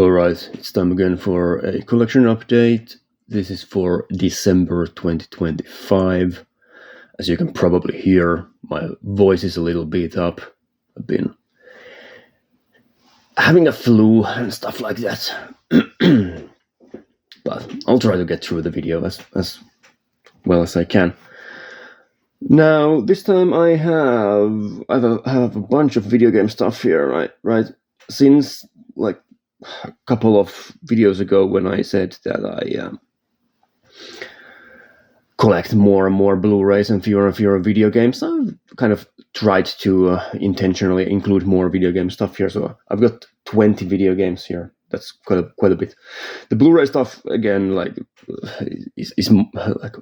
Alright, it's time again for a collection update. This is for December 2025. As you can probably hear, my voice is a little beat up. I've been having a flu and stuff like that. But I'll try to get through the video as well as I can. Now, this time I have a bunch of video game stuff here, right? Since like a couple of videos ago when I said that I collect more and more Blu-rays and fewer video games, I've kind of tried to intentionally include more video game stuff here. So I've got 20 video games here. That's quite a bit. The Blu-ray stuff again, like, is like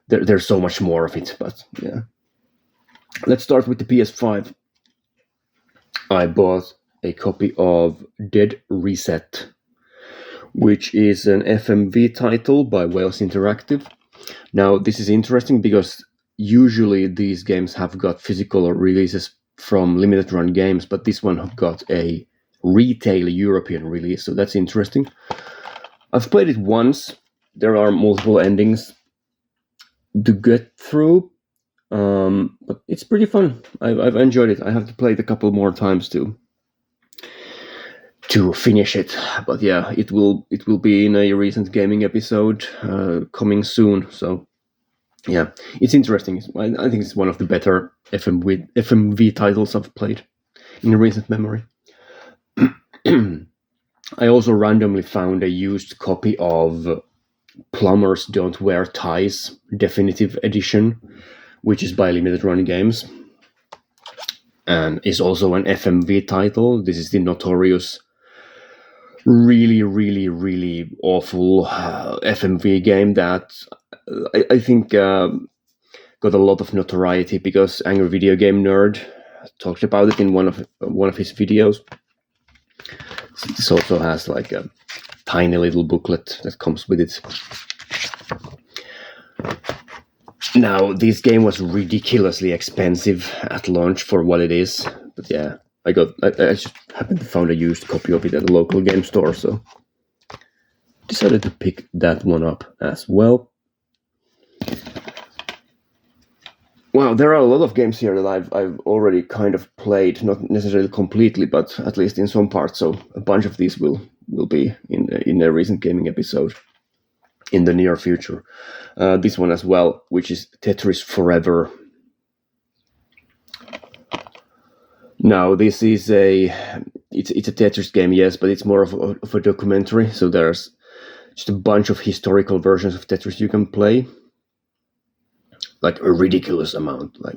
there's so much more of it. But yeah, let's start with the PS5. I bought a copy of Dead Reset, which is an FMV title by Wales Interactive. Now, this is interesting because usually these games have got physical releases from limited run games, but this one got a retail European release, so that's interesting. I've played it once. There are multiple endings to get through, but it's pretty fun. I've enjoyed it. I have to play it a couple more times to finish it, but yeah, it will be in a recent gaming episode coming soon. So yeah, it's interesting. I think it's one of the better FMV titles I've played in recent memory. I also randomly found a used copy of Plumbers Don't Wear Ties Definitive Edition, which is by Limited Run Games, and is also an FMV title. This is the notorious really awful FMV game that I think got a lot of notoriety because Angry Video Game Nerd talked about it in one of his videos. This also has like a tiny little booklet that comes with it. Now, this game was ridiculously expensive at launch for what it is, but yeah, I just happened to find a used copy of it at a local game store, so decided to pick that one up as well. Wow, there are a lot of games here that I've already kind of played, not necessarily completely, but at least in some parts. So a bunch of these will be in a recent gaming episode in the near future. This one as well, which is Tetris Forever. Now, this is it's a Tetris game, yes, but it's more of a documentary. So there's just a bunch of historical versions of Tetris you can play. Like a ridiculous amount, like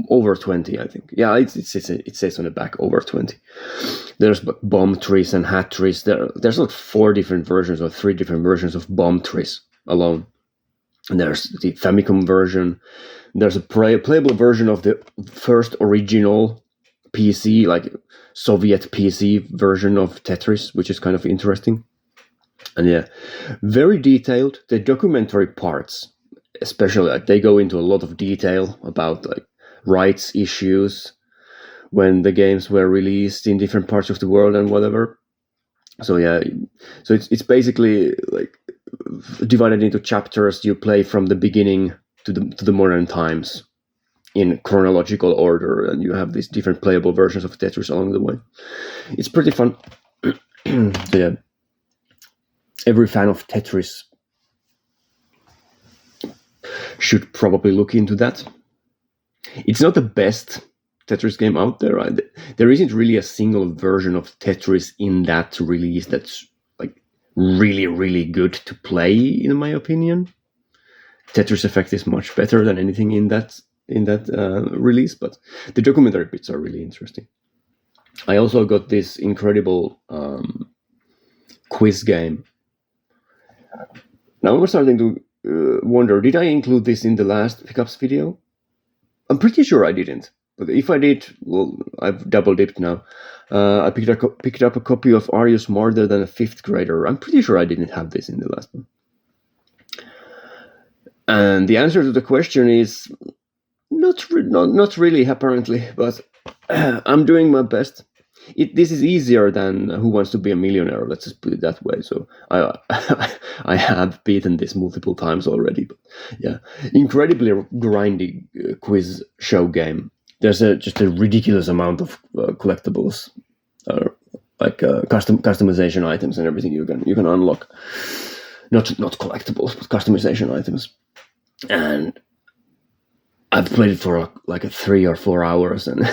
over 20, I think. Yeah, it says on the back over 20. There's bomb trees and hat trees. There's like 4 different versions or 3 different versions of bomb trees alone. And there's the Famicom version. There's a playable version of the first original PC, like Soviet PC version of Tetris, which is kind of interesting. And yeah, very detailed. The documentary parts, especially, like, they go into a lot of detail about like rights issues when the games were released in different parts of the world and whatever. So yeah, so it's basically like divided into chapters. You play from the beginning to the modern times in chronological order, and you have these different playable versions of Tetris along the way. It's pretty fun. So yeah, every fan of Tetris should probably look into that. It's not the best Tetris game out there. Right? There isn't really a single version of Tetris in that release that's like really good to play, in my opinion. Tetris Effect is much better than anything in that release, but the documentary bits are really interesting. I also got this incredible quiz game. Now I'm starting to wonder, did I include this in the last pickups video? I'm pretty sure I didn't, but if I did, well, I've double dipped now. I picked up a copy of Are You Smarter Than a Fifth Grader? I'm pretty sure I didn't have this in the last one. And the answer to the question is not really, apparently, but I'm doing my best. this is easier than Who Wants to Be a Millionaire. Let's just put it that way. So I I have beaten this multiple times already. But yeah, incredibly grindy quiz show game. There's just a ridiculous amount of collectibles, customization items and everything you can unlock. Not collectibles, but customization items. And I've played it for like 3 or 4 hours, and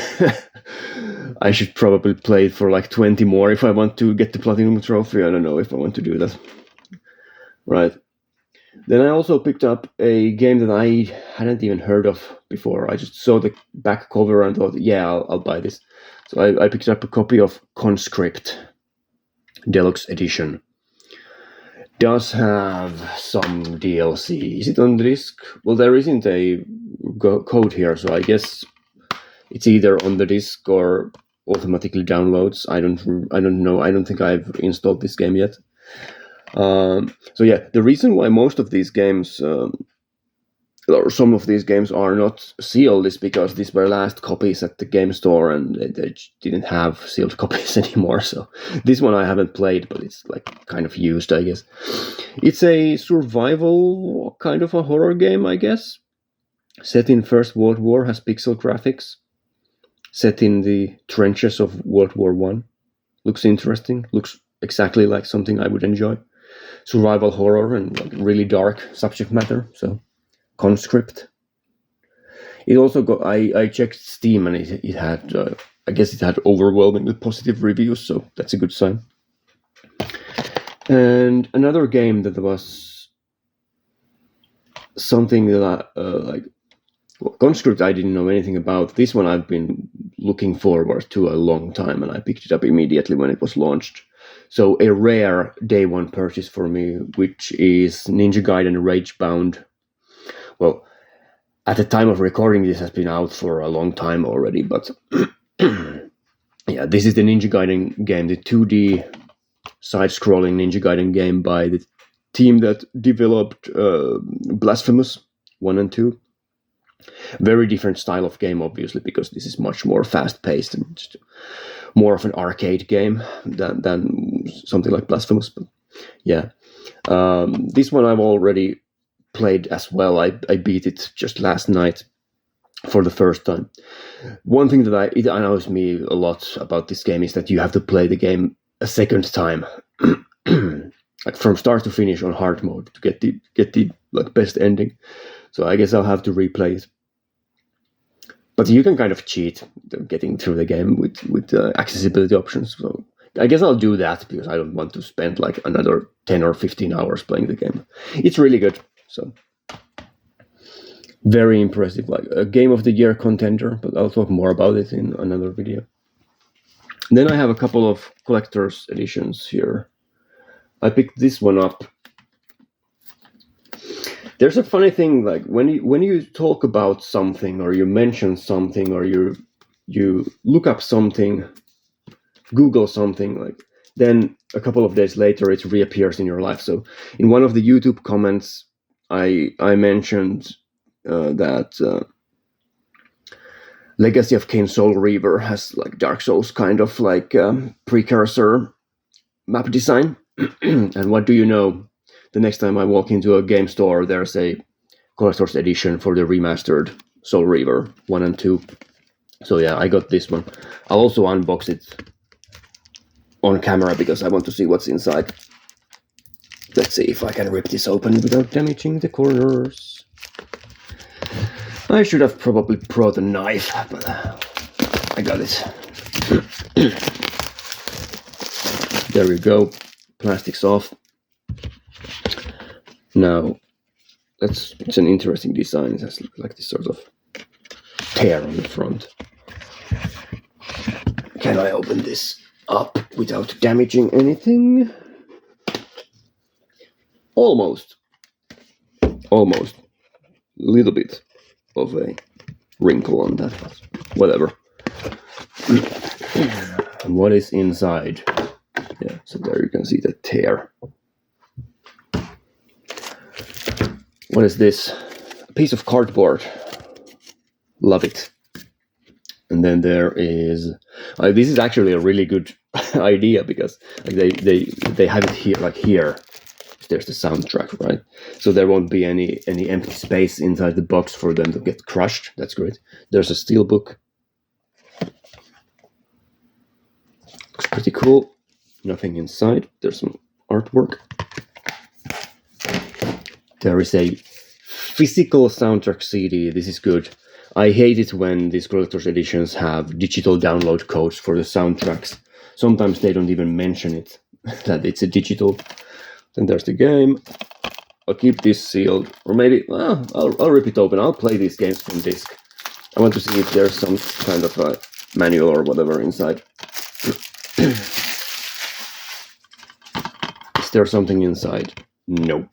I should probably play it for like 20 more if I want to get the platinum trophy. I don't know if I want to do that. Right. Then I also picked up a game that I hadn't even heard of before. I just saw the back cover and thought, yeah, I'll buy this. So I picked up a copy of Conscript Deluxe Edition. Does have some DLC. Is it on the disc? Well, there isn't a code here, so I guess it's either on the disc or automatically downloads. I don't know. I don't think I've installed this game yet. So yeah, the reason why most of these games, or some of these games, are not sealed is because these were last copies at the game store and they didn't have sealed copies anymore. So this one I haven't played, but it's like kind of used, I guess. It's a survival kind of a horror game, I guess. Set in First World War, has pixel graphics. Set in the trenches of World War I. Looks interesting. Looks exactly like something I would enjoy. Survival horror and like really dark subject matter. So Conscript. It also got. I checked Steam and it had. I guess it had overwhelmingly positive reviews, so that's a good sign. And another game that was something that Conscript I didn't know anything about. This one I've been looking forward to a long time, and I picked it up immediately when it was launched. So a rare day one purchase for me, which is Ninja Gaiden Ragebound. Well, at the time of recording, this has been out for a long time already, but yeah, this is the Ninja Gaiden game, the 2D side-scrolling Ninja Gaiden game by the team that developed Blasphemous 1 and 2. Very different style of game, obviously, because this is much more fast-paced and just more of an arcade game than something like Blasphemous. But yeah, this one I've already played as well. I beat it just last night for the first time. One thing that it annoys me a lot about this game is that you have to play the game a second time, like from start to finish on hard mode to get the like best ending. So I guess I'll have to replay it. But you can kind of cheat getting through the game with accessibility options. So I guess I'll do that because I don't want to spend like another 10 or 15 hours playing the game. It's really good. So very impressive, like a Game of the Year contender, but I'll talk more about it in another video. Then I have a couple of collector's editions here. I picked this one up. There's a funny thing, like when you talk about something or you mention something or you look up something, Google something, like then a couple of days later it reappears in your life. So in one of the YouTube comments, I mentioned that Legacy of Kain Soul Reaver has like Dark Souls kind of like precursor map design. And what do you know? The next time I walk into a game store, there's a collector's edition for the remastered Soul Reaver 1 and 2. So yeah, I got this one. I'll also unbox it on camera because I want to see what's inside. Let's see if I can rip this open without damaging the corners. I should have probably brought a knife, but I got it. There we go. Plastic's off. Now, it's an interesting design. It has like this sort of tear on the front. Can I open this up without damaging anything? Almost. A little bit of a wrinkle on that, but whatever. And what is inside? Yeah, so there you can see the tear. What is this? A piece of cardboard. Love it. And then there is this is actually a really good idea because like they have it here, like here. There's the soundtrack, right? So there won't be any empty space inside the box for them to get crushed. That's great. There's a steelbook. Looks pretty cool. Nothing inside. There's some artwork. There is a physical soundtrack CD. This is good. I hate it when these collector's editions have digital download codes for the soundtracks. Sometimes they don't even mention it, that it's a digital. Then there's the game. I'll keep this sealed. Or maybe, I'll rip it open. I'll play these games from disc. I want to see if there's some kind of a manual or whatever inside. Is there something inside? No.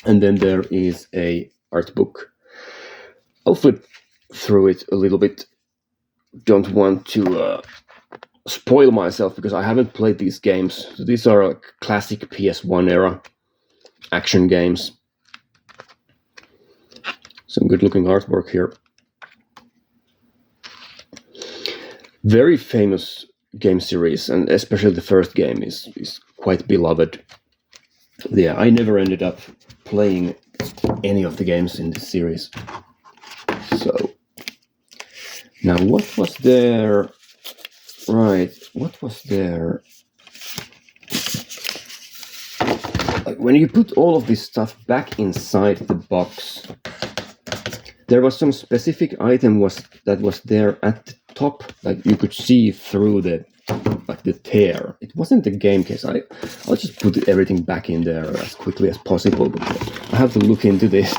And then there is a art book. I'll flip through it a little bit. Don't want to spoil myself because I haven't played these games. So these are like classic PS1 era action games. Some good looking artwork here. Very famous game series, and especially the first game is quite beloved. Yeah, I never ended up playing any of the games in this series. So now what was there? Right, what was there? Like when you put all of this stuff back inside the box, there was some specific item that was there at the top, like you could see through the tear. It wasn't the game case. I'll just put everything back in there as quickly as possible. But I have to look into this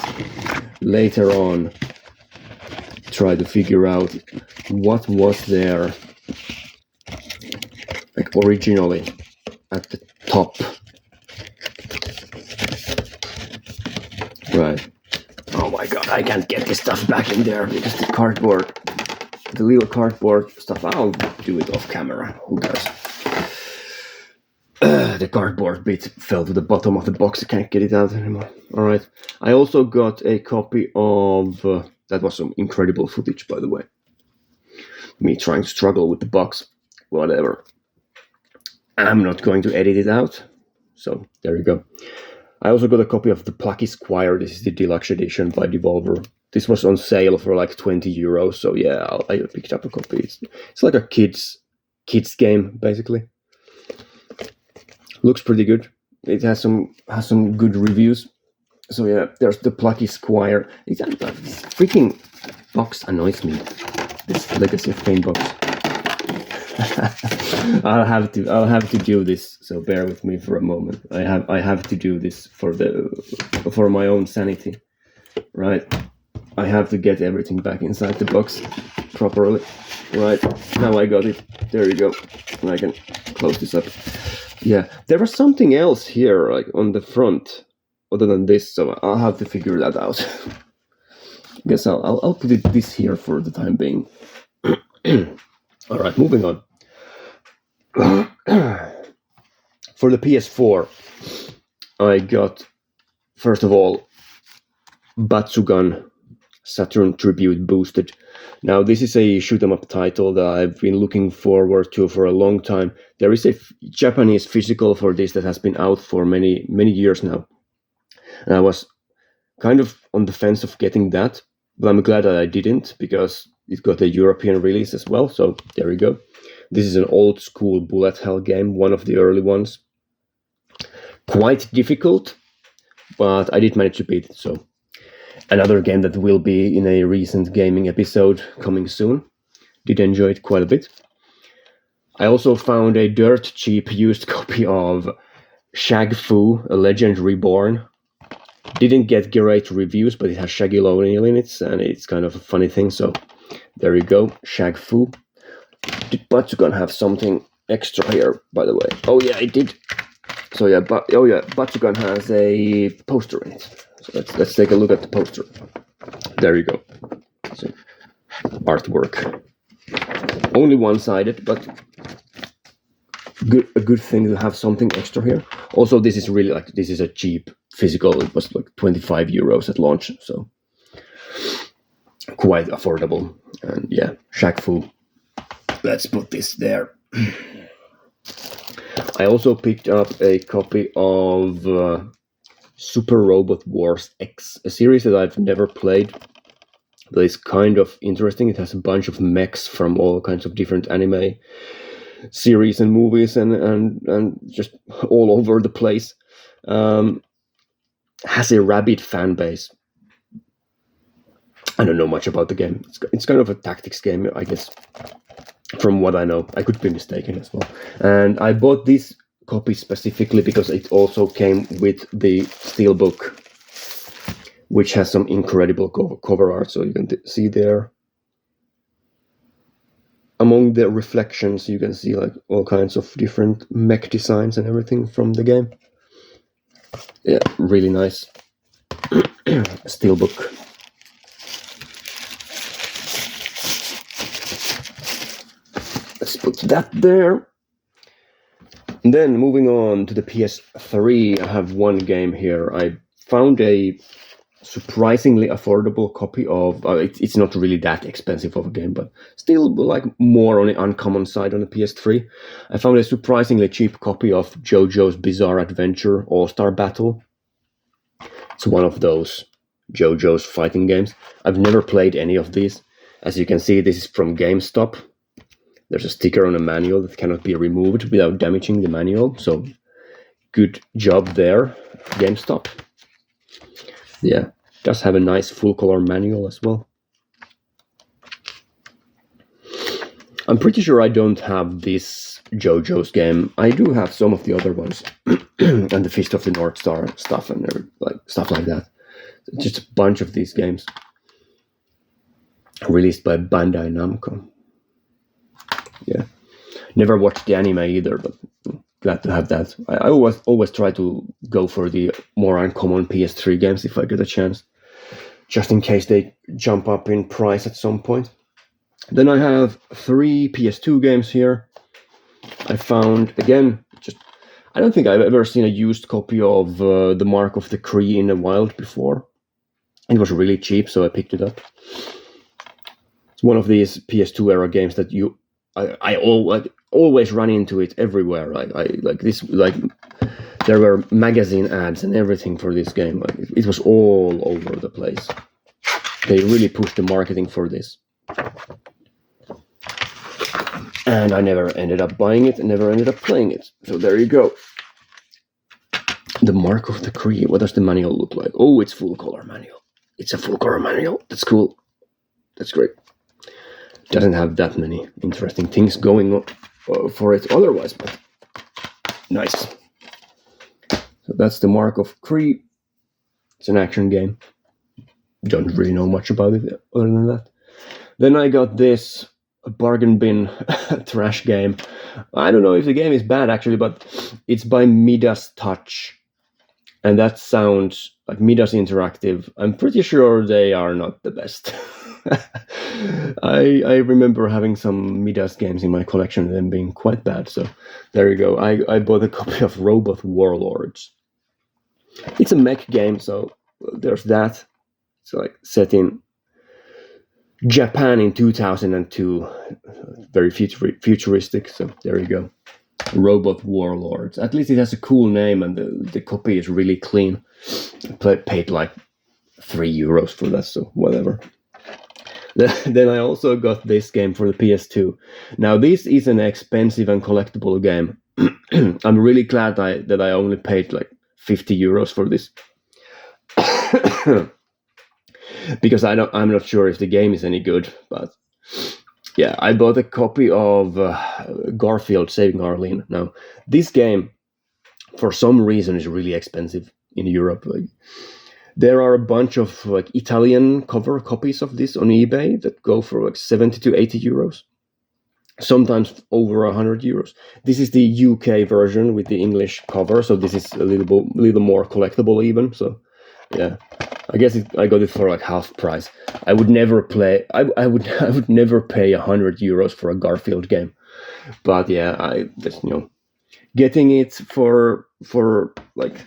later on. Try to figure out what was there, like originally at the top. Right. Oh my god, I can't get this stuff back in there because the little cardboard stuff, I'll do it off camera. Who cares? The cardboard bit fell to the bottom of the box. I can't get it out anymore. Alright. I also got a copy of... that was some incredible footage, by the way. Me trying to struggle with the box. Whatever. I'm not going to edit it out. So, there you go. I also got a copy of The Plucky Squire. This is the deluxe edition by Devolver. This was on sale for like 20 euros. So yeah, I picked up a copy. It's like a kids game, basically. Looks pretty good. It has some good reviews. So yeah, there's The Plucky Squire. This freaking box annoys me. This Legacy of Kain box. I'll have to do this. So bear with me for a moment. I have to do this for my own sanity, right? I have to get everything back inside the box properly. Right, now I got it. There you go. And I can close this up. Yeah, there was something else here, like on the front, other than this. So I'll have to figure that out. I guess I'll put this here for the time being. All right, moving on. For the PS4, I got, first of all, Batsugan Saturn Tribute Boosted. Now, this is a shoot-'em-up title that I've been looking forward to for a long time. There is a Japanese physical for this that has been out for many, many years now. And I was kind of on the fence of getting that, but I'm glad that I didn't, because it got a European release as well, so there we go. This is an old-school bullet hell game, one of the early ones. Quite difficult, but I did manage to beat it, so... Another game that will be in a recent gaming episode coming soon. Did enjoy it quite a bit. I also found a dirt cheap used copy of Shag Fu, A Legend Reborn. Didn't get great reviews, but it has Shaggy O'Neal in it, and it's kind of a funny thing, so there you go, Shag Fu. Did Batsugan have something extra here, by the way? Oh yeah, it did. So yeah, Batsugan has a poster in it. So let's take a look at the poster. There you go. So, artwork. Only one-sided, but a good thing to have something extra here. Also, this is a cheap physical. It was like 25 euros at launch. So quite affordable. And yeah, Shaq Fu. Let's put this there. I also picked up a copy of Super Robot Wars X, a series that I've never played, but it's kind of interesting. It has a bunch of mechs from all kinds of different anime series and movies, and just all over the place. Has a rabid fan base. I don't know much about the game. It's kind of a tactics game, I guess, from what I know. I could be mistaken as well. And I bought this copy specifically because it also came with the steelbook, which has some incredible cover art. So you can see there, among the reflections, you can see like all kinds of different mech designs and everything from the game. Yeah, really nice steelbook. Let's put that there. And then moving on to the PS3, I have one game here. I found a surprisingly affordable copy of. It's not really that expensive of a game, but still like more on the uncommon side on the PS3. I found a surprisingly cheap copy of JoJo's Bizarre Adventure All-Star Battle. It's one of those JoJo's fighting games. I've never played any of these. As you can see, this is from GameStop. There's a sticker on a manual that cannot be removed without damaging the manual. So good job there, GameStop. Yeah, does have a nice full color manual as well. I'm pretty sure I don't have this JoJo's game. I do have some of the other ones, and the Fist of the North Star stuff and stuff like that. Just a bunch of these games released by Bandai Namco. Yeah, never watched the anime either, but glad to have that. I always try to go for the more uncommon PS3 games if I get a chance, just in case they jump up in price at some point. Then I have 3 PS2 games here. I found, again, I don't think I've ever seen a used copy of The Mark of the Cree in the wild before. It was really cheap, so I picked it up. It's one of these PS2 era games that I always run into it everywhere. There were magazine ads and everything for this game. It was all over the place. They really pushed the marketing for this. And I never ended up buying it and never ended up playing it. So there you go. The Mark of the Cree. What does the manual look like? Oh, it's full color manual. It's a full color manual. That's cool. That's great. Doesn't have that many interesting things going on for it otherwise, but nice. So that's the Mark of Cree. It's an action game. Don't really know much about it other than that. Then I got this bargain bin trash game. I don't know if the game is bad actually, but it's by Midas Touch. And that sounds like Midas Interactive. I'm pretty sure they are not the best. I remember having some Midas games in my collection and them being quite bad. So there you go. I bought a copy of Robot Warlords. It's a mech game, so there's that. It's like set in Japan in 2002. Very futuristic. So there you go. Robot Warlords. At least it has a cool name, and the copy is really clean. I paid like €3 for that, so whatever. Then I also got this game for the PS2. Now this is an expensive and collectible game. I'm really glad that I only paid like €50 for this. Because I'm not sure if the game is any good, but yeah, I bought a copy of Garfield Saving Arlene. Now, this game, for some reason, is really expensive in Europe. There are a bunch of Italian cover copies of this on eBay that go for 70 to €80. Sometimes over €100. This is the UK version with the English cover, so this is a little more collectible even. So yeah, I guess I got it for like half price. I would never play. I would never pay €100 for a Garfield game. But yeah, I just getting it for like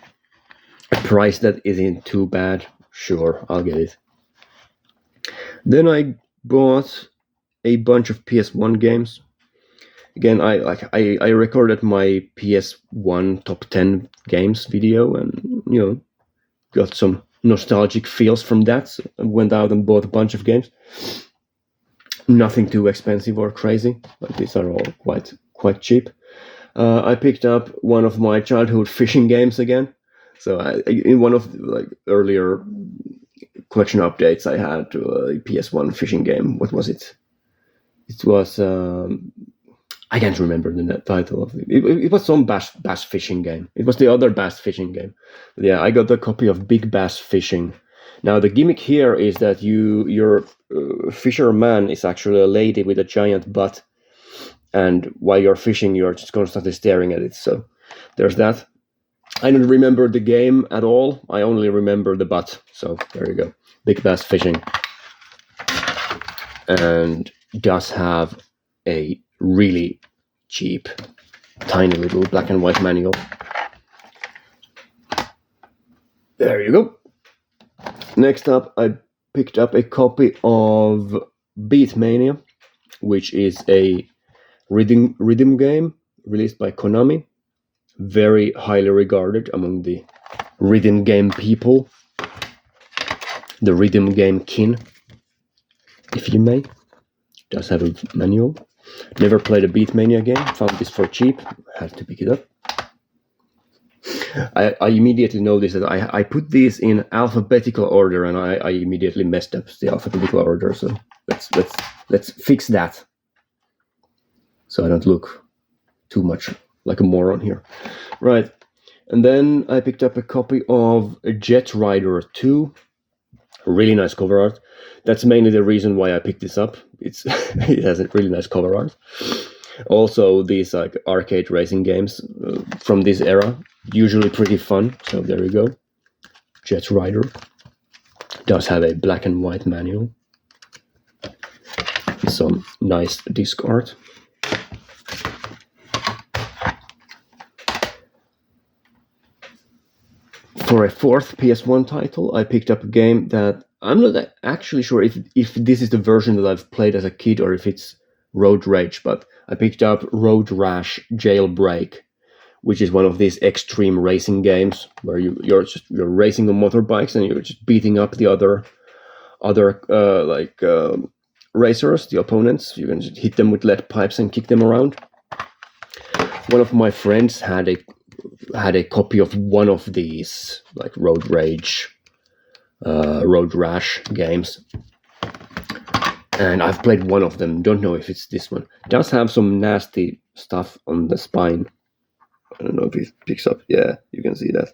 a price that isn't too bad. Sure, I'll get it. Then I bought a bunch of PS1 games. Again, I recorded my PS1 top 10 games video, and got some nostalgic feels from that. So I went out and bought a bunch of games. Nothing too expensive or crazy, but these are all quite cheap. I picked up one of my childhood fishing games again. So in one of earlier collection updates, I had a PS1 fishing game. What was it? It was I can't remember the title of it. It was some bass fishing game. It was the other bass fishing game. But yeah, I got a copy of Big Bass Fishing. Now the gimmick here is that your fisherman is actually a lady with a giant butt, and while you're fishing, you're just constantly staring at it. So there's that. I don't remember the game at all. I only remember the butt. So there you go. Big Bass Fishing. And does have a really cheap, tiny little black and white manual. There you go. Next up, I picked up a copy of Beatmania, which is a rhythm game released by Konami. Very highly regarded among the rhythm game people. The rhythm game kin, if you may. Does have a manual. Never played a Beatmania game. Found this for cheap. Had to pick it up. I immediately noticed that I put these in alphabetical order, and I immediately messed up the alphabetical order. So let's fix that, so I don't look too much like a moron here. Right. And then I picked up a copy of Jet Rider 2. Really nice cover art. That's mainly the reason why I picked this up. It has a really nice cover art. Also, these arcade racing games from this era, usually pretty fun. So there you go. Jet Rider does have a black and white manual. Some nice disc art. For a fourth PS1 title, I picked up a game that I'm not actually sure if this is the version that I've played as a kid or if it's Road Rage, but I picked up Road Rash Jailbreak, which is one of these extreme racing games where you're racing on motorbikes and you're just beating up the other racers, the opponents. You can just hit them with lead pipes and kick them around. One of my friends had a copy of one of these Road Rage, Road Rash games, and I've played one of them. Don't know if it's this one. It does have some nasty stuff on the spine. I don't know if it picks up. Yeah, you can see that.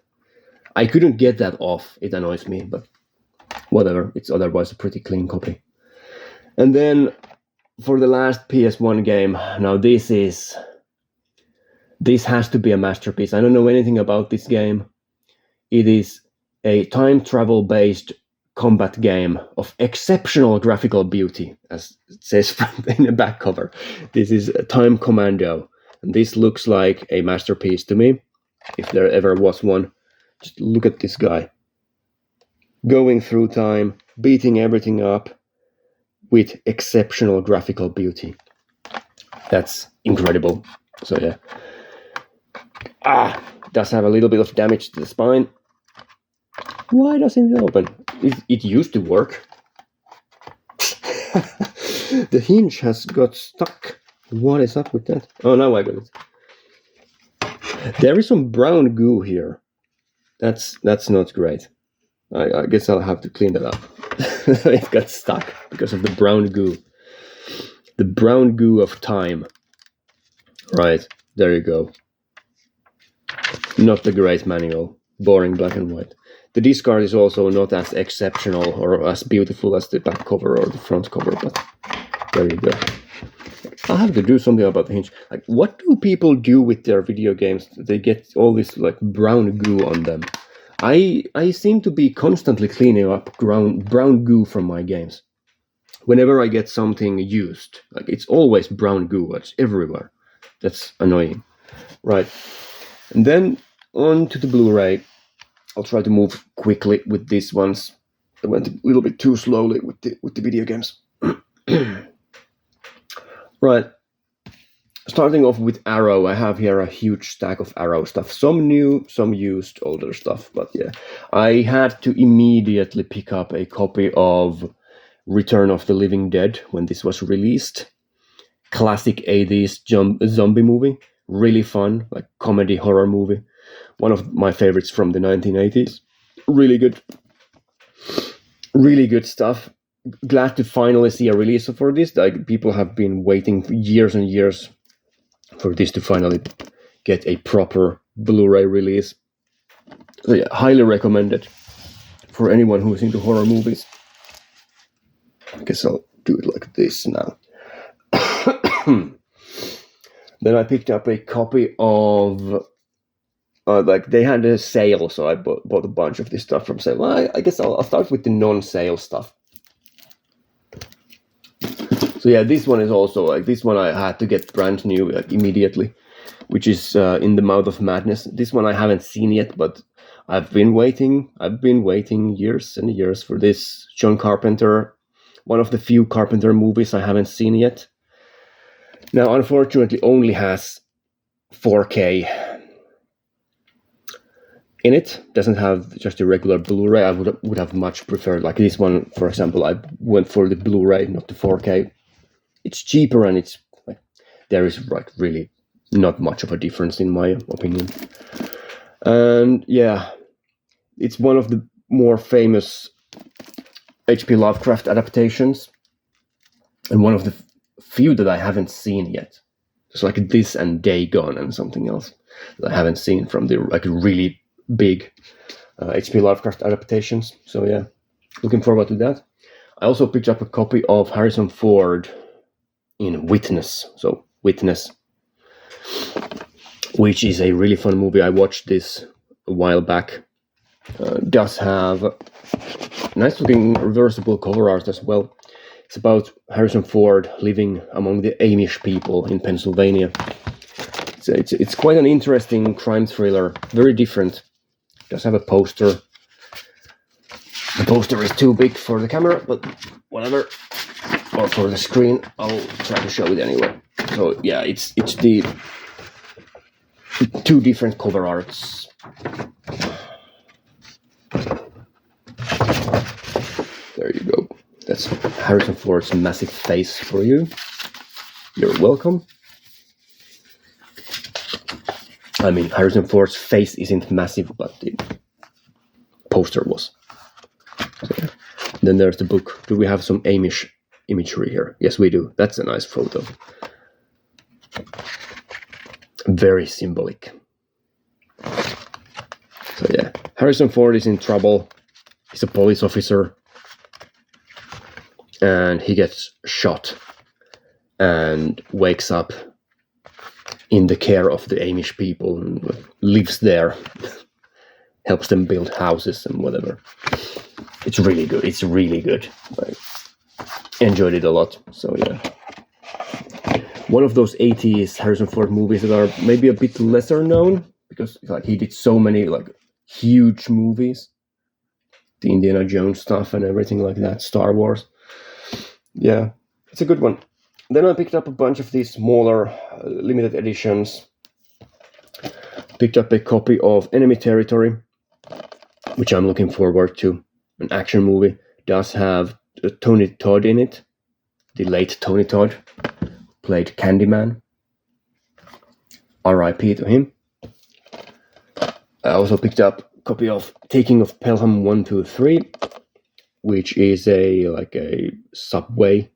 I couldn't get that off. It annoys me, but whatever. It's otherwise a pretty clean copy. And then for the last PS1 game, now this has to be a masterpiece. I don't know anything about this game. It is a time travel based combat game of exceptional graphical beauty, as it says in the back cover. This is Time Commando, and this looks like a masterpiece to me, if there ever was one. Just look at this guy. Going through time, beating everything up with exceptional graphical beauty. That's incredible. So yeah. Does have a little bit of damage to the spine. Why doesn't it open? It used to work. The hinge has got stuck. What is up with that? Oh, now I got it. There is some brown goo here. That's not great. I guess I'll have to clean that up. It got stuck because of the brown goo. The brown goo of time. Right, there you go. Not the great manual. Boring black and white. The disc art is also not as exceptional or as beautiful as the back cover or the front cover, but there you go. I'll have to do something about the hinge. What do people do with their video games? They get all this brown goo on them. I seem to be constantly cleaning up brown goo from my games. Whenever I get something used, it's always brown goo. It's everywhere. That's annoying. Right. And then on to the Blu-ray. I'll try to move quickly with these ones. I went a little bit too slowly with the video games. Right. Starting off with Arrow, I have here a huge stack of Arrow stuff. Some new, some used, older stuff. But yeah, I had to immediately pick up a copy of Return of the Living Dead when this was released. Classic 80s zombie movie. Really fun, like comedy horror movie. One of my favorites from the 1980s. Really good. Really good stuff. Glad to finally see a release for this. Like, people have been waiting for years and years for this to finally get a proper Blu-ray release. So yeah, highly recommended for anyone who's into horror movies. I guess I'll do it like this now. Then I picked up a copy of they had a sale, so I bought a bunch of this stuff from sale. Well, I guess I'll start with the non-sale stuff. So yeah, this one is also like, this one I had to get brand new immediately, which is In the Mouth of Madness. This one I haven't seen yet, but I've been waiting years and years for this. John Carpenter, one of the few Carpenter movies I haven't seen yet. Now, unfortunately, only has 4K in it. Doesn't have just a regular Blu-ray. I would have much preferred, like this one, for example. I went for the Blu-ray, not the 4K. It's cheaper, and it's like, there is like really not much of a difference in my opinion. And yeah, it's one of the more famous H.P. Lovecraft adaptations, and one of the few that I haven't seen yet. It's like this and Day Gone and something else that I haven't seen from the like really big H.P. Lovecraft adaptations. So yeah, looking forward to that. I also picked up a copy of Harrison Ford in Witness. So Witness, which is a really fun movie. I watched this a while back. Does have nice looking reversible cover art as well. It's about Harrison Ford living among the Amish people in Pennsylvania. It's quite an interesting crime thriller, very different. It does have a poster. The poster is too big for the camera, but whatever. Or for the screen, I'll try to show it anyway. So yeah, it's the two different cover arts. There you go. That's Harrison Ford's massive face for you. You're welcome. I mean, Harrison Ford's face isn't massive, but the poster was. So, yeah. Then there's the book. Do we have some Amish imagery here? Yes, we do. That's a nice photo. Very symbolic. So yeah, Harrison Ford is in trouble. He's a police officer. And he gets shot and wakes up in the care of the Amish people and lives there, helps them build houses and whatever. It's really good. It's really good. I enjoyed it a lot. So yeah, one of those 80s Harrison Ford movies that are maybe a bit lesser known because like he did so many like huge movies, the Indiana Jones stuff and everything like that, Star Wars. Yeah, it's a good one. Then I picked up a bunch of these smaller limited editions. Picked up a copy of Enemy Territory, which I'm looking forward to. An action movie. Does have Tony Todd in it. The late Tony Todd played Candyman. R.I.P. to him. I also picked up a copy of Taking of Pelham 1, 2, 3, which is a subway,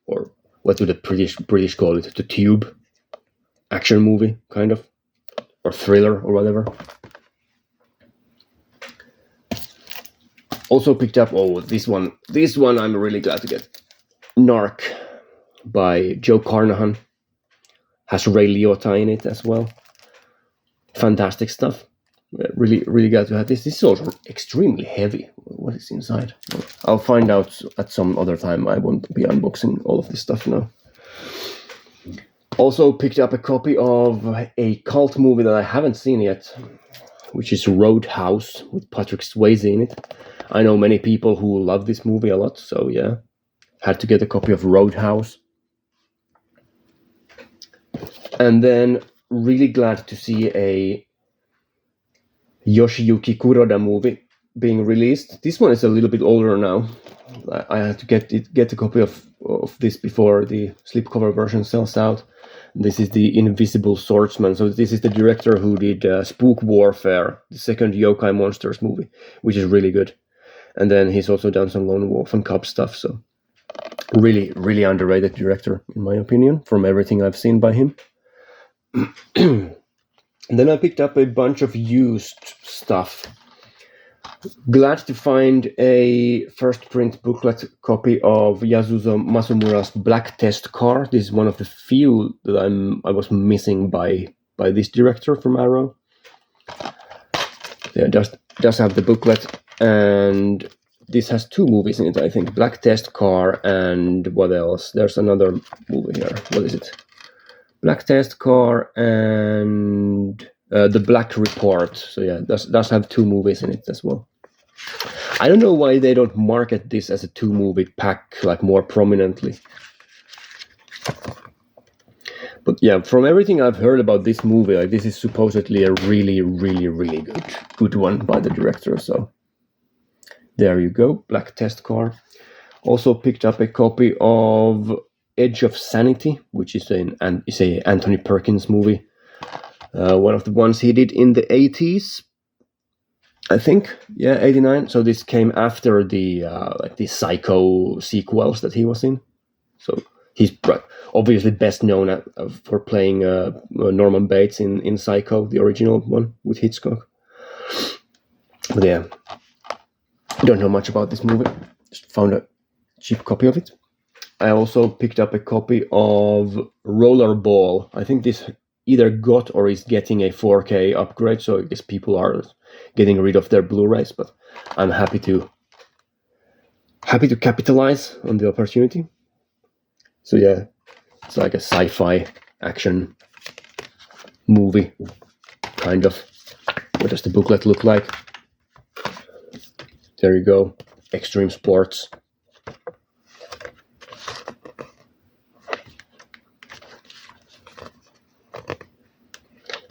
or what do the British call it? The Tube action movie, kind of, or thriller or whatever. Also picked up this one. This one I'm really glad to get. Narc by Joe Carnahan. Has Ray Liotta in it as well. Fantastic stuff. Really, really glad to have this. This is also extremely heavy. What is inside? I'll find out at some other time. I won't be unboxing all of this stuff now. Also picked up a copy of a cult movie that I haven't seen yet. which is Roadhouse with Patrick Swayze in it. I know many people who love this movie a lot, so yeah, had to get a copy of Roadhouse. And then really glad to see a Yoshiyuki Kuroda movie being released. This one is a little bit older now. I had to get a copy of this before the slipcover version sells out. This is the Invisible Swordsman. So this is the director who did Spook Warfare, the second Yokai Monsters movie, which is really good. And then he's also done some Lone Wolf and Cub stuff. So really, really underrated director, in my opinion, from everything I've seen by him. And then I picked up a bunch of used stuff. Glad to find a first print booklet copy of Yasuzo Masumura's Black Test Car. This is one of the few that I was missing by this director from Arrow. Yeah, does have the booklet, and this has two movies in it, I think. Black Test Car and what else? There's another movie here. What is it? Black Test Car and The Black Report. So yeah, does have two movies in it as well. I don't know why they don't market this as a 2-movie pack like more prominently. But yeah, from everything I've heard about this movie, like this is supposedly a really, really, really good one by the director. So there you go, Black Test Car. Also picked up a copy of Edge of Sanity, which is a Anthony Perkins movie. One of the ones he did in the 80s. I think, yeah, 89. So this came after the Psycho sequels that he was in. So he's obviously best known for playing Norman Bates in Psycho, the original one with Hitchcock. But yeah, I don't know much about this movie. Just found a cheap copy of it. I also picked up a copy of Rollerball. I think this either got or is getting a 4K upgrade, so I guess people are getting rid of their Blu-rays, but I'm happy to capitalize on the opportunity. So yeah, it's like a sci-fi action movie, kind of. What does the booklet look like? There you go, Extreme Sports.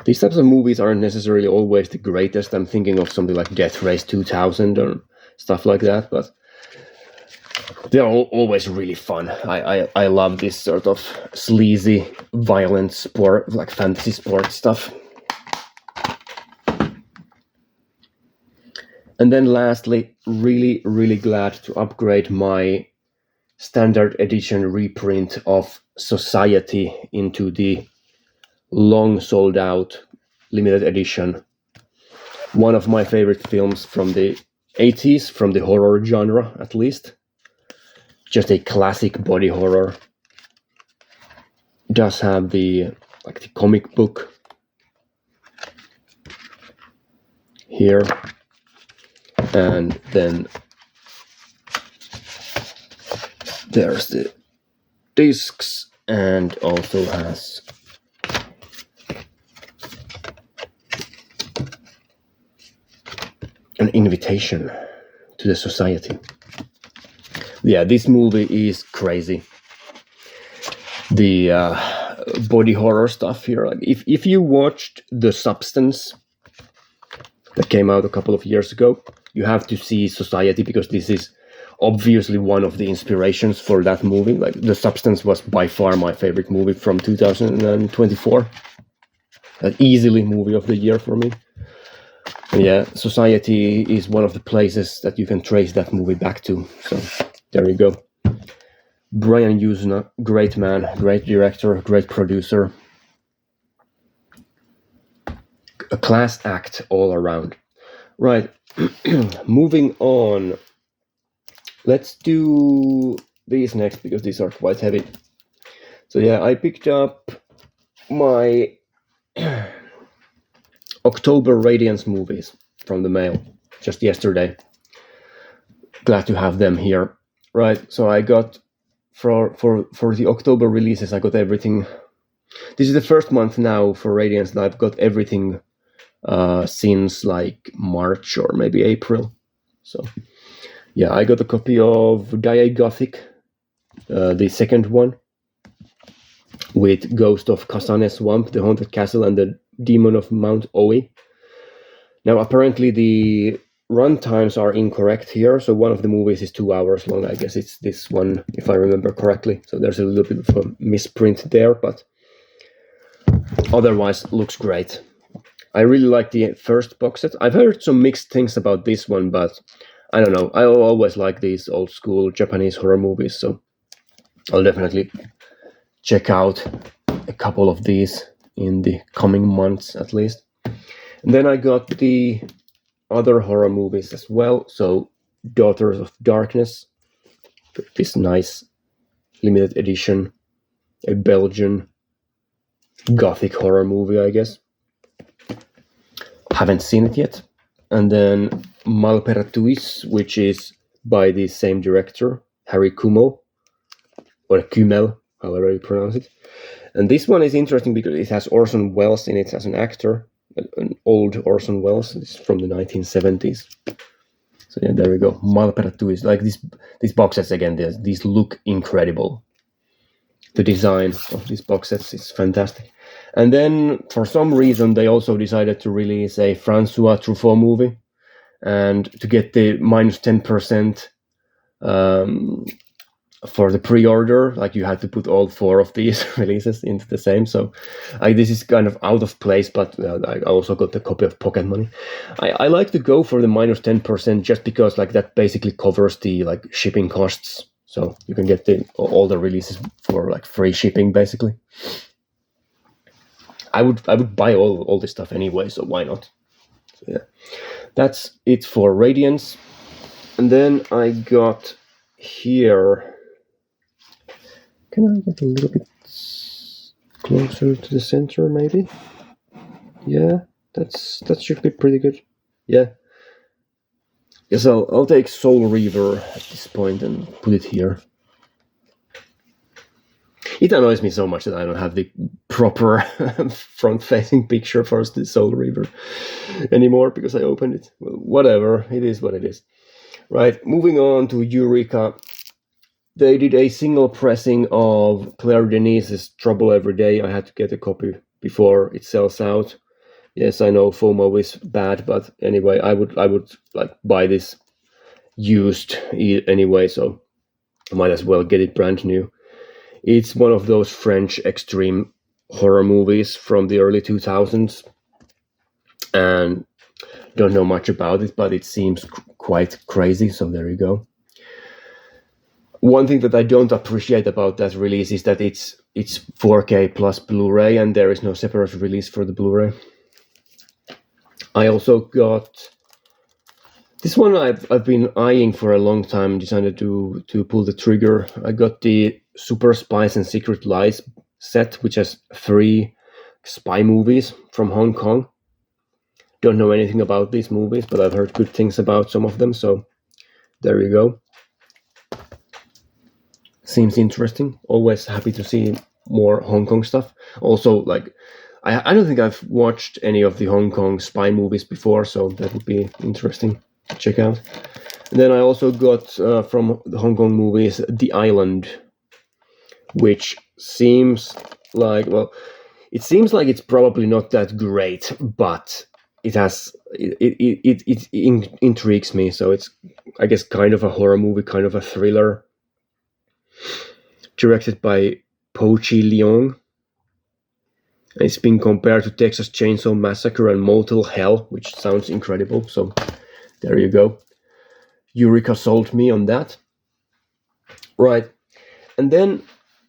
These types of movies aren't necessarily always the greatest. I'm thinking of something like Death Race 2000 or stuff like that, but they're always really fun. I love this sort of sleazy, violent sport, like fantasy sport stuff. And then lastly, really, really glad to upgrade my standard edition reprint of Society into the long sold out limited edition. One of my favorite films from the 80s, from the horror genre at least. Just a classic body horror. Does have the comic book here, and then there's the discs, and also has an invitation to the Society. Yeah, this movie is crazy. The body horror stuff here. Like if you watched The Substance that came out a couple of years ago, you have to see Society, because this is obviously one of the inspirations for that movie. Like The Substance was by far my favorite movie from 2024. Easily movie of the year for me. And yeah, Society is one of the places that you can trace that movie back to. So there you go. Brian Yuzna, great man, great director, great producer. A class act all around. Right, moving on. Let's do these next, because these are quite heavy. So yeah, I picked up my October Radiance movies from the mail just yesterday. Glad to have them here. Right, so I got for the October releases, I got everything. This is the first month now for Radiance that I've got everything since like March or maybe April. So yeah, I got a copy of Die Gothic, the second one, with Ghost of Kasane Swamp, The Haunted Castle, and the Demon of Mount Oe. Now, apparently the runtimes are incorrect here, so one of the movies is 2 hours long. I guess it's this one, if I remember correctly. So there's a little bit of a misprint there, but otherwise looks great. I really like the first box set. I've heard some mixed things about this one, but I don't know. I always like these old school Japanese horror movies, so I'll definitely check out a couple of these in the coming months at least. And then I got the other horror movies as well. So Daughters of Darkness, this nice limited edition, a Belgian gothic horror movie, I guess. Haven't seen it yet. And then Malpertuis, which is by the same director, Harry Kumel, or Kumel, however you pronounce it. And this one is interesting because it has Orson Welles in it as an actor, an old Orson Welles. It's from the 1970s. So yeah, there we go. Malpertuis. Like these box sets again, these look incredible. The design of these box sets is fantastic. And then for some reason they also decided to release a Francois Truffaut movie, and to get the minus 10% for the pre-order, like you had to put all 4 of these releases into the same. So this is kind of out of place, but I also got the copy of Pocket Money. I like to go for the minus 10% just because like that basically covers the like shipping costs. So you can get all the releases for like free shipping basically. I would buy all this stuff anyway, so why not? So yeah, that's it for Radiance. And then I got here. Can I get a little bit closer to the center, maybe? Yeah, that should be pretty good. Yeah. Yes, I'll take Soul Reaver at this point and put it here. It annoys me so much that I don't have the proper front-facing picture for the Soul Reaver anymore because I opened it. Well, whatever, it is what it is. Right, moving on to Eureka. They did a single pressing of Claire Denise's Trouble Every Day. I had to get a copy before it sells out. Yes, I know FOMO is bad, but anyway, I would like buy this used anyway, so I might as well get it brand new. It's one of those French extreme horror movies from the early 2000s, and don't know much about it, but it seems quite crazy, so there you go. One thing that I don't appreciate about that release is that it's 4K plus Blu-ray, and there is no separate release for the Blu-ray. I also got this one. I've been eyeing for a long time. Decided to pull the trigger. I got the Super Spies and Secret Lies set, which has 3 spy movies from Hong Kong. Don't know anything about these movies, but I've heard good things about some of them. So there you go. Seems interesting. Always happy to see more Hong Kong stuff. Also, like, I don't think I've watched any of the Hong Kong spy movies before, so that would be interesting to check out. And then I also got from the Hong Kong movies The Island, which seems like, well, it seems like it's probably not that great, but it intrigues me. So it's, I guess, kind of a horror movie, kind of a thriller. Directed by Po Chi Leong. It's been compared to Texas Chainsaw Massacre and Motel Hell, which sounds incredible. So there you go. Eureka sold me on that. Right. And then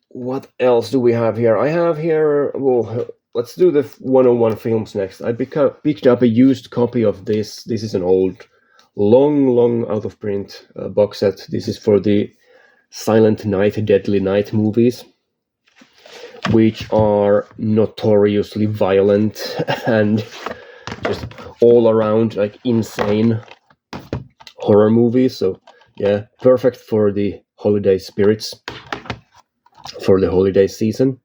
what else do we have here? I have here, well, let's do the 101 films next. I picked up a used copy of this. This is an old, long out of print box set. This is for the Silent Night, Deadly Night movies, which are notoriously violent and just all around like insane horror movies. So yeah, perfect for the holiday spirits, for the holiday season,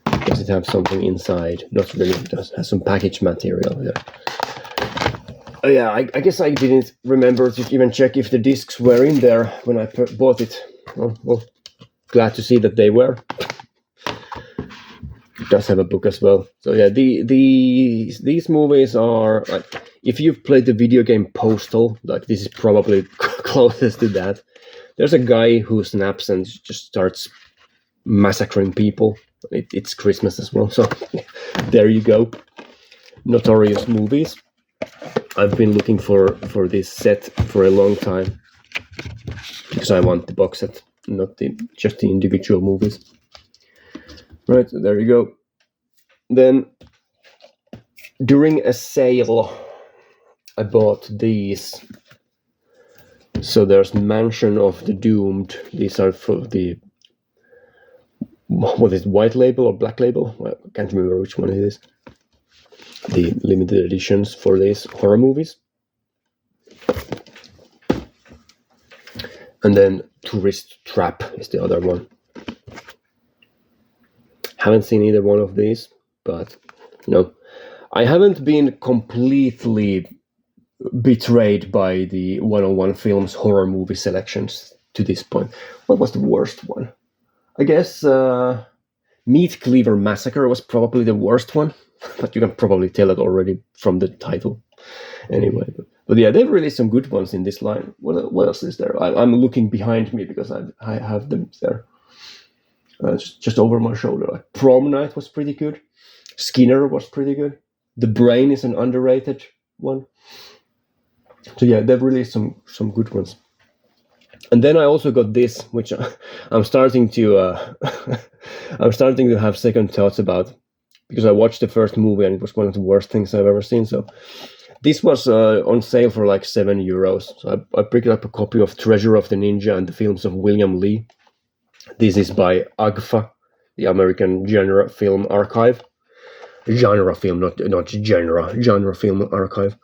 because it have something inside? Not really. It has some package material there. Oh yeah, I guess I didn't remember to even check if the discs were in there when I bought it. Well, glad to see that they were. It does have a book as well. So yeah, these movies are like, if you've played the video game Postal, like this is probably closest to that. There's a guy who snaps and just starts massacring people. It's Christmas as well, so there you go. Notorious movies. I've been looking for this set for a long time because I want the box set, not just the individual movies. Right, so there you go. Then during a sale, I bought these. So there's Mansion of the Doomed. These are for the, what is it, white label or black label? Well, I can't remember which one it is. The limited editions for these horror movies. And then Tourist Trap is the other one. Haven't seen either one of these, but I haven't been completely betrayed by the 101 Films horror movie selections to this point. What was the worst one? I guess Meat Cleaver Massacre was probably the worst one, but you can probably tell it already from the title. Anyway, but yeah, they've released some good ones in this line. What else is there? I'm looking behind me because I have them there. Just over my shoulder. Like Prom Night was pretty good. Skinner was pretty good. The Brain is an underrated one. So yeah, they've released some good ones. And then I also got this, which I'm starting to have second thoughts about, because I watched the first movie and it was one of the worst things I've ever seen. So this was on sale for like €7. So I picked up a copy of Treasure of the Ninja and the Films of William Lee. This is by AGFA, the American Genre Film Archive. Genre Film, not genre. Genre Film Archive.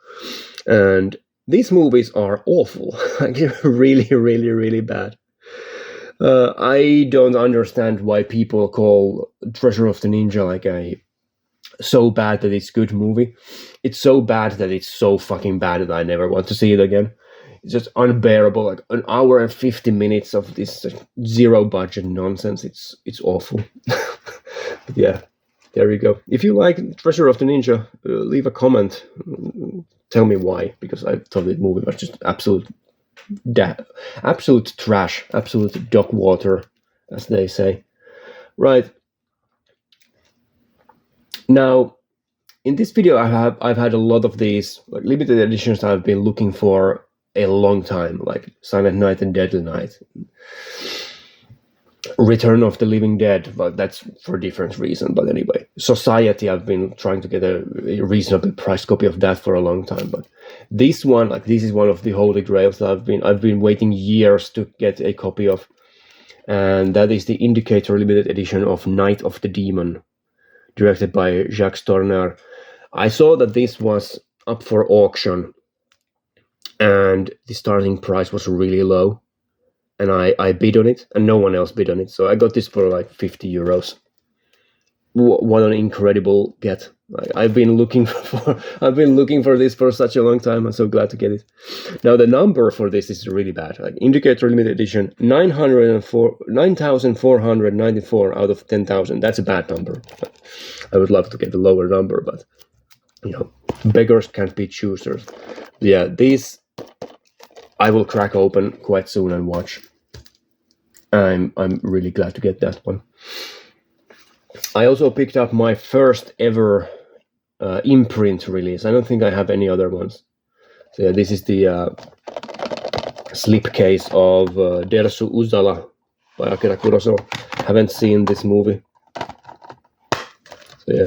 And these movies are awful. Like, really, really, really bad. I don't understand why people call Treasure of the Ninja like a so bad that it's good movie. It's so bad that it's so fucking bad that I never want to see it again. It's just unbearable. Like an hour and 50 minutes of this zero budget nonsense. It's awful. But yeah, there you go. If you like Treasure of the Ninja, leave a comment. Tell me why, because I thought the movie was just absolute trash, absolute dog water, as they say. Right. Now, in this video, I've had a lot of these like limited editions that I've been looking for a long time, like Silent Night and Deadly Night, Return of the Living Dead, but that's for a different reason. But anyway, Society, I've been trying to get a reasonably priced copy of that for a long time. But this one, like this is one of the holy grails that I've been waiting years to get a copy of, and that is the Indicator limited edition of Night of the Demon, directed by Jacques Tourneur. I saw that this was up for auction, and the starting price was really low, and I bid on it, and no one else bid on it, so I got this for like €50. What an incredible get! Like, I've been looking for this for such a long time. I'm so glad to get it. Now the number for this is really bad. Like Indicator limited edition, 9,494 out of 10,000. That's a bad number. I would love to get a lower number, but beggars can't be choosers. Yeah, these I will crack open quite soon and watch. I'm really glad to get that one. I also picked up my first ever imprint release. I don't think I have any other ones. So yeah, this is the slipcase of Dersu Uzala by Akira Kurosawa. Haven't seen this movie. So yeah,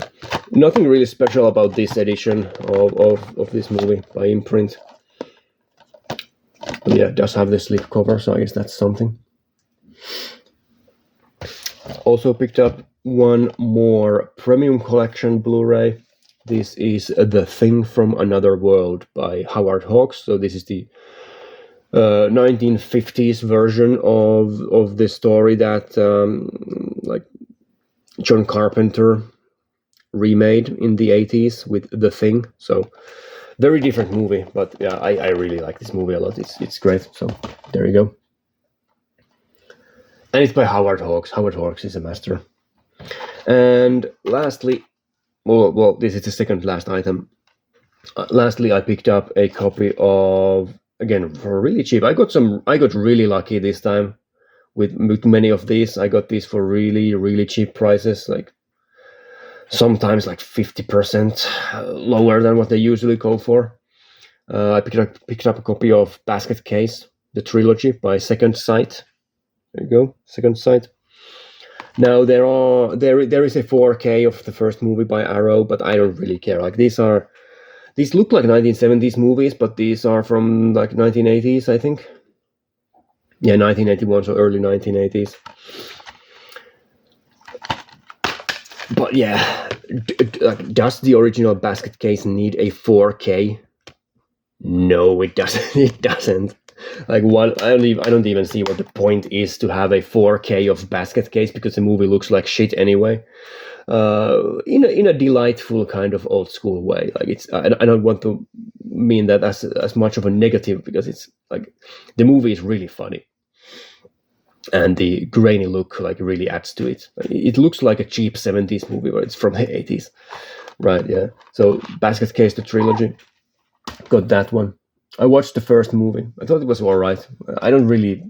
nothing really special about this edition of this movie by imprint. But yeah, it does have the slip cover, so I guess that's something. Also picked up one more premium collection Blu-ray. This is The Thing from Another World by Howard Hawks. So this is the 1950s version of the story that like John Carpenter remade in the 80s with The Thing. So very different movie, but yeah, I really like this movie a lot. It's great. So there you go. And it's by Howard Hawks. Howard Hawks is a master. And lastly, well, this is the second last item. Lastly, I picked up a copy of, again, for really cheap. I got really lucky this time with many of these. I got these for really, really cheap prices, like sometimes like 50% lower than what they usually go for. I picked up a copy of Basket Case, the trilogy by Second Sight. There you go, Second Sight. Now there is a 4K of the first movie by Arrow, but I don't really care. Like these look like 1970s movies, but these are from like 1980s, I think. Yeah, 1981, so early 1980s. But yeah, does the original Basket Case need a 4K? No, it doesn't. It doesn't. Like I don't even see what the point is to have a 4K of Basket Case, because the movie looks like shit anyway. In a delightful kind of old school way. Like I don't want to mean that as much of a negative, because it's like the movie is really funny, and the grainy look like really adds to it. It looks like a cheap 70s movie, but it's from the 80s, right? Yeah. So Basket Case, the trilogy, got that one. I watched the first movie. I thought it was all right. I don't really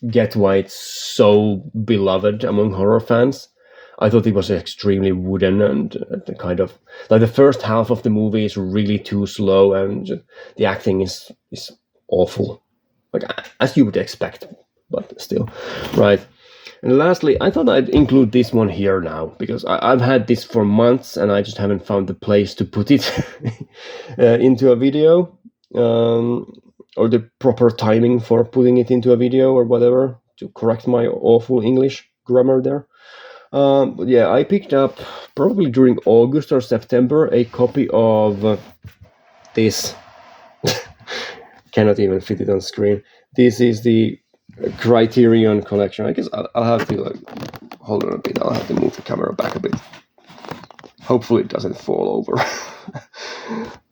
get why it's so beloved among horror fans. I thought it was extremely wooden and kind of like the first half of the movie is really too slow, and the acting is awful, like as you would expect, but still, right? And lastly, I thought I'd include this one here now, because I've had this for months and I just haven't found the place to put it into a video, or the proper timing for putting it into a video or whatever, to correct my awful English grammar there. But yeah, I picked up probably during August or September a copy of this. Cannot even fit it on screen. This is the Criterion collection. I guess I'll have to hold on a bit. I'll have to move the camera back a bit. Hopefully it doesn't fall over.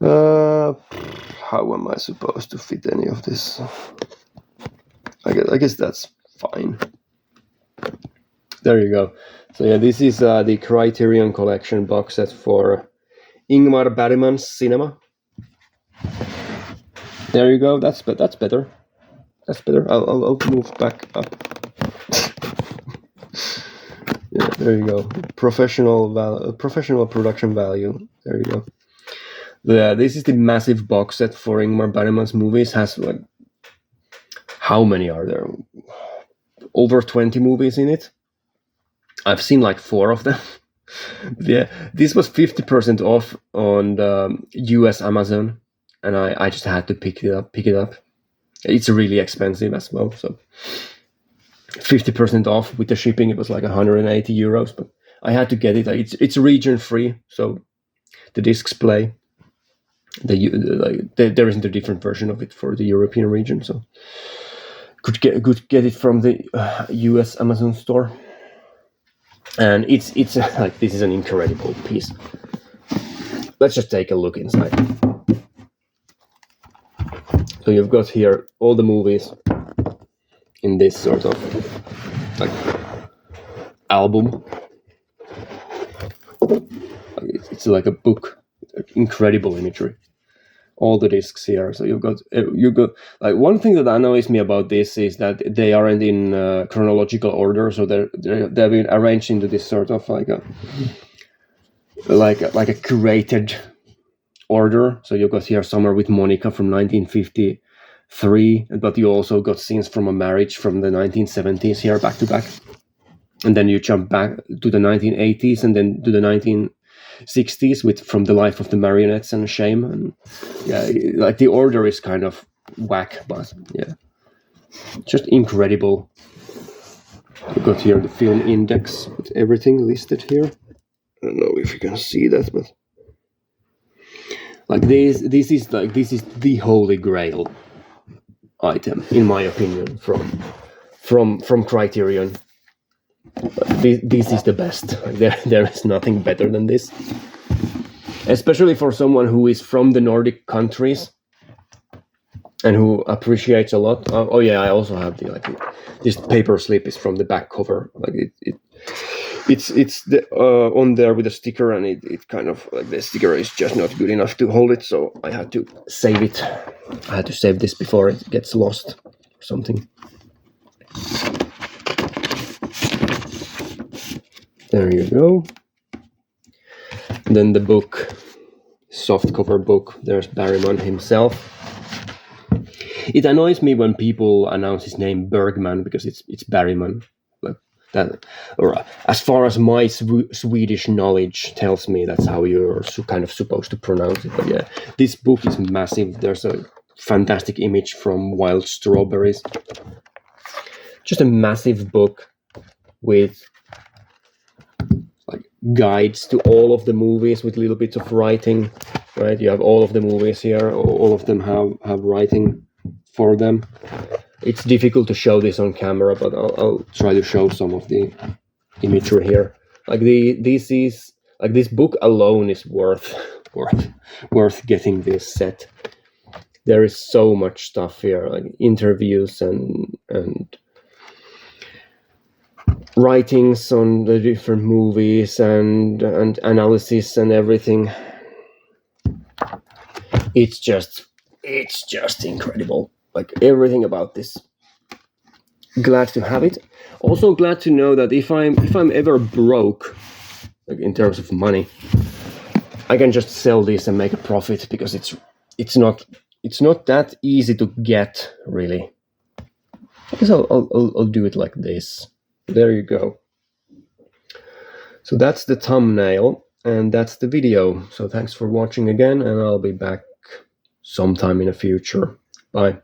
How am I supposed to fit any of this? I guess that's fine. There you go. So yeah, this is the Criterion Collection box set for Ingmar Bergman's cinema. There you go. That's better. That's better. I'll move back up. Yeah, there you go. Professional production value. There you go. Yeah, this is the massive box set for Ingmar Bergman's movies. Has like, how many are there? Over 20 movies in it. I've seen like 4 of them. Yeah, this was 50% off on the US Amazon, and I just had to pick it up. It's really expensive as well, so 50% off with the shipping. It was like 180 euros, but I had to get it. It's region free, so the discs play. There isn't a different version of it for the European region, so could get it from the US Amazon store. And it's like, this is an incredible piece. Let's just take a look inside. So you've got here all the movies in this sort of like album. It's like a book, incredible imagery. All the discs here. So you've got like, one thing that annoys me about this is that they aren't in chronological order. So they've been arranged into this sort of like a curated order. So you've got here Summer with Monica from 1953, but you also got Scenes from a Marriage from the 1970s here back to back. And then you jump back to the 1980s and then to the 1960s with From the Life of the Marionettes and Shame. And yeah, like the order is kind of whack, but yeah, just incredible. We've got here the film index with everything listed here. I don't know if you can see that, but like this is the holy grail item, in my opinion, from Criterion. This is the best. Like, there is nothing better than this, especially for someone who is from the Nordic countries and who appreciates a lot. Oh yeah, I also have this paper slip is from the back cover. Like it's the on there with a sticker, and it kind of like the sticker is just not good enough to hold it, so I had to save it. I had to save this before it gets lost or something. There you go. And then the book, softcover book. There's Bergman himself. It annoys me when people announce his name Bergman because it's Bergman. Like that, or as far as my Swedish knowledge tells me, that's how you're kind of supposed to pronounce it. But yeah, this book is massive. There's a fantastic image from Wild Strawberries. Just a massive book with like guides to all of the movies with little bits of writing. Right, you have all of the movies here. All of them have writing for them. It's difficult to show this on camera, but I'll try to show some of the imagery here. Like this book alone is worth getting this set. There is so much stuff here, like interviews and writings on the different movies and analysis and everything. It's just incredible. Like everything about this. Glad to have it. Also glad to know that if I'm ever broke, like in terms of money, I can just sell this and make a profit, because it's not that easy to get, really. I guess I'll do it like this. There you go. So that's the thumbnail and that's the video. So thanks for watching again, and I'll be back sometime in the future. Bye.